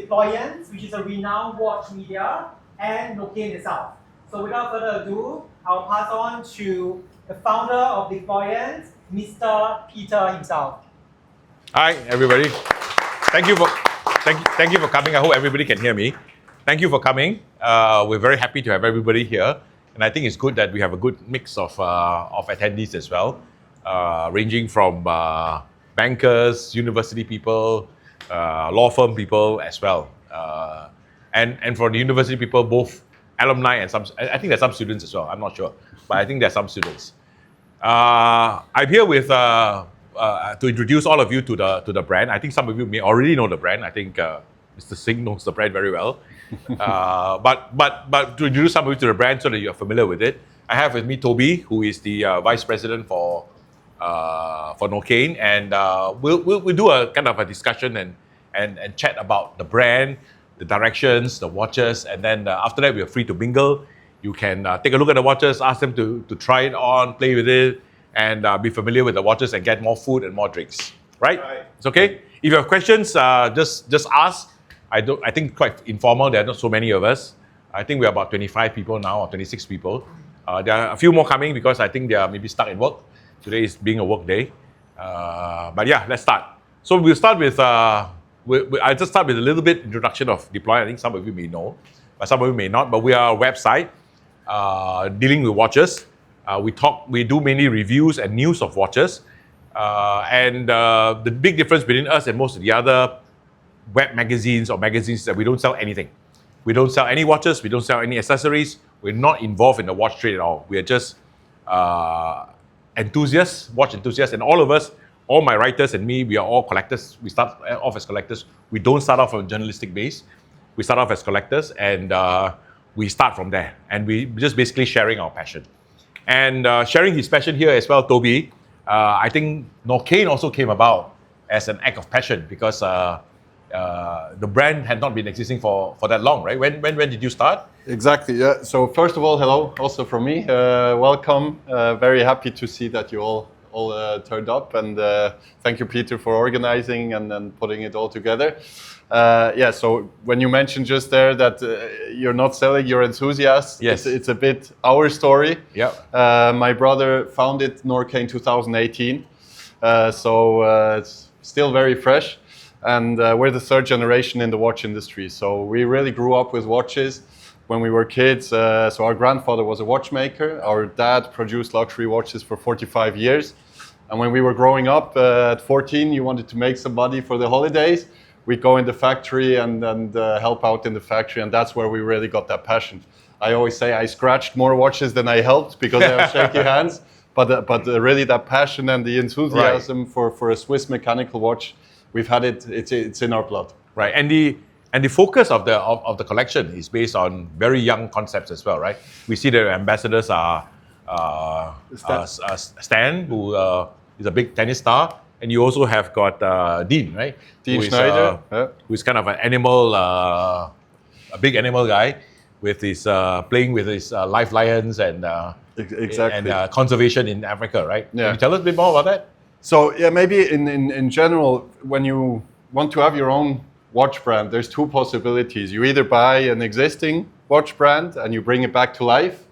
Deployant, which is a renowned watch media, and Norqain itself. So without further ado, I'll pass on to the founder of Deployant, Mr. Peter himself. Hi, everybody. Thank you for coming. I hope everybody can hear me. Thank you for coming. We're very happy to have everybody here, and I think it's good that we have a good mix of attendees as well, ranging from bankers, university people, law firm people as well, and for the university people, both alumni and some. I think there's some students as well. I'm not sure, but I think there's some students. I'm here with to introduce all of you to the brand. I think some of you may already know the brand. I think Mr. Singh knows the brand very well. But to introduce some of you to the brand so that you're familiar with it, I have with me Toby, who is the vice president for Norqain, and we'll do a kind of a discussion and chat about the brand, the directions, the watches, and then after that we are free to mingle. You can take a look at the watches, ask them to try it on, play with it, and be familiar with the watches and get more food and more drinks. Right? It's okay. If you have questions, just ask. I think quite informal. There are not so many of us. I think we're about 25 people now, or 26 people. There are a few more coming because I think they are maybe stuck in work. Today is being a work day. But yeah, let's start. So we'll start with, I'll just start with a little bit introduction of Deployant. I think some of you may know, but some of you may not. But we are a website dealing with watches. We do mainly reviews and news of watches. And the big difference between us and most of the other web magazines or magazines is that we don't sell anything. We don't sell any watches. We don't sell any accessories. We're not involved in the watch trade at all. We are just enthusiasts, watch enthusiasts, and all of us, all my writers and me, we are all collectors. We start off as collectors. We don't start off from a journalistic base. We start off as collectors, and we start from there. And we just basically sharing our passion. And sharing his passion here as well, Toby, I think Norqain also came about as an act of passion because the brand had not been existing for that long, right? When did you start? Exactly, yeah. So first of all, hello also from me. Welcome. Very happy to see that you all turned up, and thank you, Peter, for organizing and putting it all together. Yeah, so when you mentioned just there that you're not selling, you're enthusiasts. Yes. It's a bit our story. Yeah. My brother founded Norqain 2018, so it's still very fresh. And we're the third generation in the watch industry. So we really grew up with watches when we were kids. So our grandfather was a watchmaker. Our dad produced luxury watches for 45 years. And when we were growing up at 14, you wanted to make some money for the holidays. We'd go in the factory and help out in the factory. And that's where we really got that passion. I always say I scratched more watches than I helped because I have shaky hands. But really that passion and the enthusiasm for a Swiss mechanical watch, we've had it. It's in our blood. Right, and the focus of the collection is based on very young concepts as well, right? We see the ambassadors are Stan, who is a big tennis star, and you also have got Dean, right? Dean Schneider, who is kind of an animal, a big animal guy, with his playing with his live lions and exactly and conservation in Africa, right? Yeah. Can you tell us a bit more about that? So yeah, maybe in general, when you want to have your own watch brand, there's two possibilities. You either buy an existing watch brand and you bring it back to life,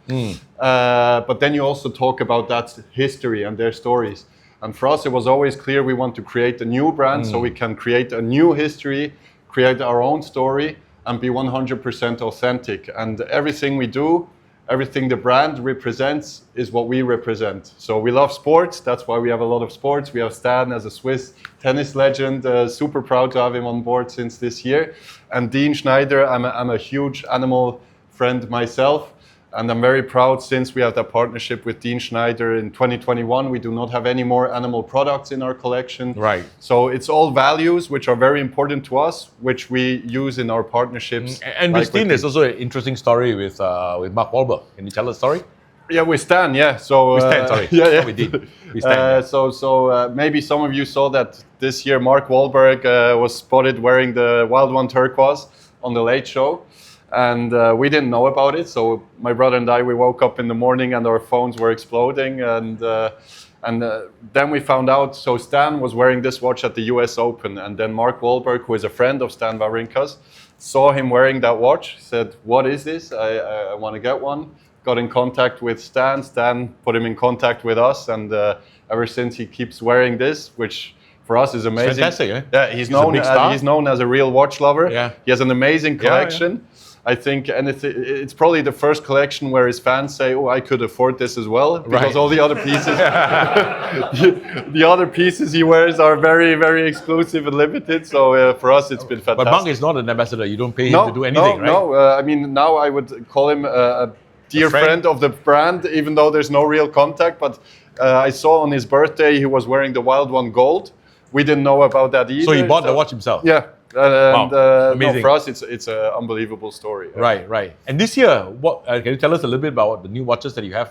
but then you also talk about that history and their stories. And for us, it was always clear we want to create a new brand so we can create a new history, create our own story, and be 100% authentic. And everything we do, everything the brand represents is what we represent. So we love sports. That's why we have a lot of sports. We have Stan as a Swiss tennis legend. Super proud to have him on board since this year. And Dean Schneider, I'm a huge animal friend myself. And I'm very proud since we have that partnership with Dean Schneider in 2021. We do not have any more animal products in our collection. Right. So it's all values which are very important to us, which we use in our partnerships. And with Dean, there's also an interesting story with Mark Wahlberg. Can you tell us a story? Yeah, with Stan, yeah. So with Stan, sorry. yeah. We did. With Stan, So maybe some of you saw that this year Mark Wahlberg was spotted wearing the Wild One turquoise on the Late Show. And we didn't know about it. So my brother and I, we woke up in the morning and our phones were exploding. And And then we found out, so Stan was wearing this watch at the US Open, and then Mark Wahlberg, who is a friend of Stan Wawrinka's, saw him wearing that watch, said, what is this? I want to get one. Got in contact with Stan. Stan put him in contact with us, and ever since he keeps wearing this, which for us is amazing. It's fantastic, eh? Yeah, he's known as a real watch lover. Yeah. He has an amazing collection. I think, and it's probably the first collection where his fans say, "Oh, I could afford this as well," because all the other pieces, the other pieces he wears are very, very exclusive and limited. So for us, it's been fantastic. But Monk is not an ambassador. You don't pay him to do anything, right? No. I mean, now I would call him a dear friend of the brand, even though there's no real contact. But I saw on his birthday he was wearing the Wild One Gold. We didn't know about that either. So he bought the watch himself. Yeah. Wow. No, for us, it's an unbelievable story. Right. And this year, what can you tell us a little bit about the new watches that you have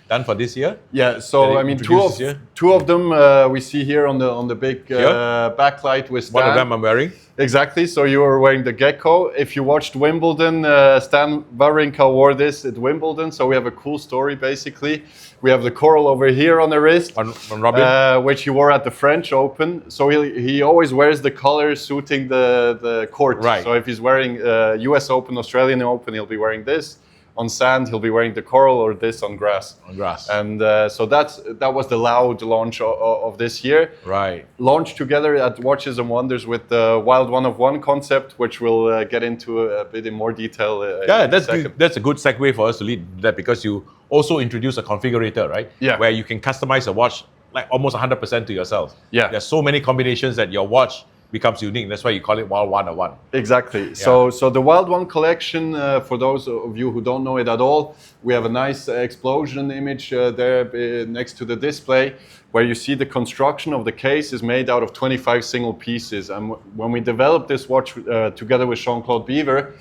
done for this year? Yeah, so I mean, two of them we see here on the big backlight with Stan. One of them I'm wearing. Exactly. So you were wearing the Gecko. If you watched Wimbledon, Stan Wawrinka wore this at Wimbledon. So we have a cool story basically. We have the coral over here on the wrist, on Robin, which he wore at the French Open. So he always wears the color suiting the court. Right. So if he's wearing U.S. Open, Australian Open, he'll be wearing this. On sand, he'll be wearing the coral, or this on grass. On grass. And so that was the loud launch of this year. Right. Launched together at Watches and Wonders with the Wild One of One concept, which we'll get into a bit in more detail. That's a good segue for us to lead that, because you also introduce a configurator, right? Yeah. Where you can customize a watch like almost 100% to yourself. Yeah. There's so many combinations that your watch becomes unique. That's why you call it Wild One of One. Exactly. So the Wild One collection, for those of you who don't know it at all, we have a nice explosion image there next to the display, where you see the construction of the case is made out of 25 single pieces. And when we developed this watch together with Jean-Claude Beaver,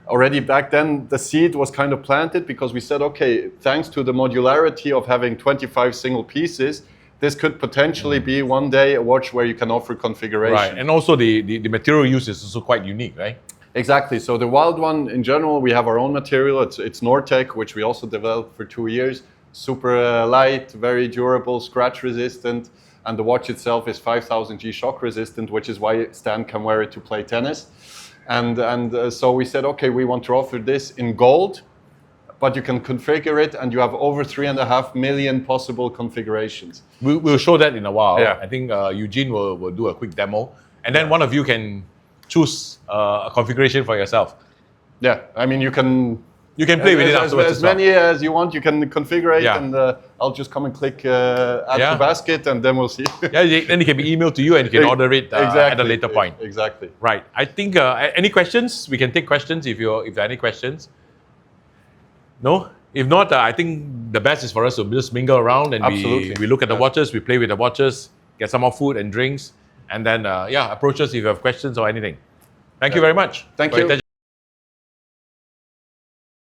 already back then the seed was kind of planted, because we said, okay, thanks to the modularity of having 25 single pieces, this could potentially be one day a watch where you can offer configuration. Right, and also the material use is also quite unique, right? Exactly. So the Wild One, in general, we have our own material. It's Nortec, which we also developed for 2 years. Super light, very durable, scratch resistant, and the watch itself is 5000 G shock resistant, which is why Stan can wear it to play tennis. And so we said, okay, we want to offer this in gold, but you can configure it, and you have over 3.5 million possible configurations. We'll show that in a while. Yeah. I think Eugene will do a quick demo, and then one of you can choose a configuration for yourself. Yeah, I mean, you can play with it afterwards. As many as you want, you can configure it, Yeah. and I'll just come and click add to basket, and then we'll see. Then it can be emailed to you, and you can order it at a later point. Exactly. Right. I think any questions? We can take questions if there are any questions. No? If not, I think the best is for us to just mingle around, and we look at the watches, we play with the watches, get some more food and drinks, and then approach us if you have questions or anything. Thank you very much. Thank you.